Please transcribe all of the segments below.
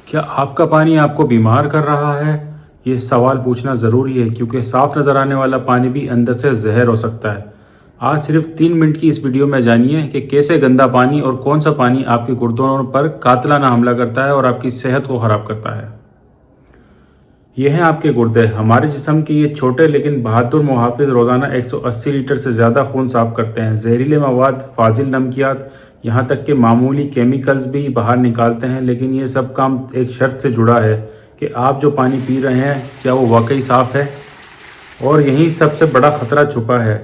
کیا آپ کا پانی آپ کو بیمار کر رہا ہے؟ یہ سوال پوچھنا ضروری ہے کیونکہ صاف نظر آنے والا پانی بھی اندر سے زہر ہو سکتا ہے۔ آج صرف 3 منٹ کی اس ویڈیو میں جانیے کہ کیسے گندا پانی اور کون سا پانی آپ کے گردوں پر قاتلانہ حملہ کرتا ہے اور آپ کی صحت کو خراب کرتا ہے۔ یہ ہیں آپ کے گردے۔ ہمارے جسم کے یہ چھوٹے لیکن بہادر محافظ روزانہ 180 لیٹر سے زیادہ خون صاف کرتے ہیں۔ زہریلے مواد، فاضل نمکیات، یہاں تک کہ معمولی کیمیکلز بھی باہر نکالتے ہیں، لیکن یہ سب کام ایک شرط سے جڑا ہے کہ آپ جو پانی پی رہے ہیں کیا وہ واقعی صاف ہے؟ اور یہیں سب سے بڑا خطرہ چھپا ہے۔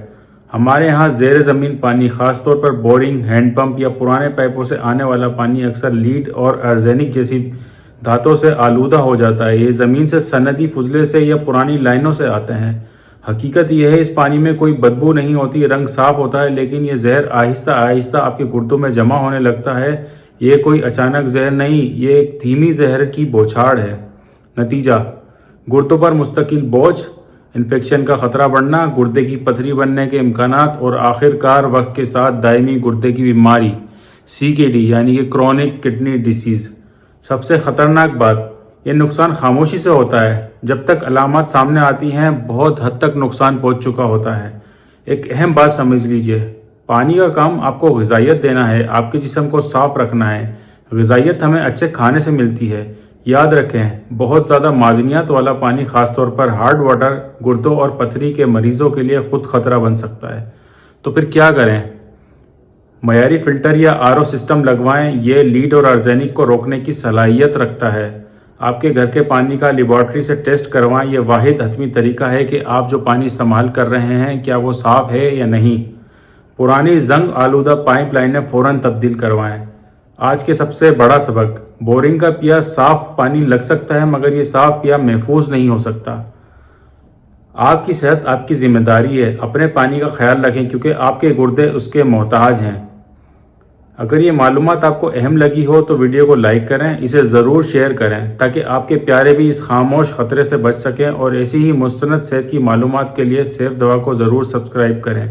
ہمارے ہاں زیر زمین پانی، خاص طور پر بورنگ، ہینڈ پمپ یا پرانے پائپوں سے آنے والا پانی اکثر لیڈ اور آرسینک جیسی دھاتوں سے آلودہ ہو جاتا ہے۔ یہ زمین سے صنعتی فضلے سے یا پرانی لائنوں سے آتے ہیں۔ حقیقت یہ ہے اس پانی میں کوئی بدبو نہیں ہوتی، رنگ صاف ہوتا ہے، لیکن یہ زہر آہستہ آہستہ آپ کے گردوں میں جمع ہونے لگتا ہے۔ یہ کوئی اچانک زہر نہیں، یہ ایک دھیمی زہر کی بوچھاڑ ہے۔ نتیجہ: گردوں پر مستقل بوجھ، انفیکشن کا خطرہ بڑھنا، گردے کی پتھری بننے کے امکانات اور آخر کار وقت کے ساتھ دائمی گردے کی بیماری CKD یعنی کہ کرونک کڈنی ڈیزیز۔ سب سے خطرناک بات، یہ نقصان خاموشی سے ہوتا ہے۔ جب تک علامات سامنے آتی ہیں بہت حد تک نقصان پہنچ چکا ہوتا ہے۔ ایک اہم بات سمجھ لیجئے، پانی کا کام آپ کو غذائیت دینا ہے، آپ کے جسم کو صاف رکھنا ہے۔ غذائیت ہمیں اچھے کھانے سے ملتی ہے۔ یاد رکھیں، بہت زیادہ معدنیات والا پانی، خاص طور پر ہارڈ واٹر، گردوں اور پتھری کے مریضوں کے لیے خود خطرہ بن سکتا ہے۔ تو پھر کیا کریں؟ معیاری فلٹر یا RO سسٹم لگوائیں۔ یہ لیڈ اور آرسینک کو روکنے کی صلاحیت رکھتا ہے۔ آپ کے گھر کے پانی کا لیبارٹری سے ٹیسٹ کروائیں۔ یہ واحد حتمی طریقہ ہے کہ آپ جو پانی استعمال کر رہے ہیں کیا وہ صاف ہے یا نہیں۔ پرانی زنگ آلودہ پائپ لائنیں فوراً تبدیل کروائیں۔ آج کے سب سے بڑا سبق، بورنگ کا پیا صاف پانی لگ سکتا ہے مگر یہ صاف پیا محفوظ نہیں ہو سکتا۔ آپ کی صحت آپ کی ذمہ داری ہے۔ اپنے پانی کا خیال رکھیں کیونکہ آپ کے گردے اس کے محتاج ہیں۔ اگر یہ معلومات آپ کو اہم لگی ہو تو ویڈیو کو لائک کریں، اسے ضرور شیئر کریں تاکہ آپ کے پیارے بھی اس خاموش خطرے سے بچ سکیں، اور ایسی ہی مستند صحت کی معلومات کے لیے سیف دوا کو ضرور سبسکرائب کریں۔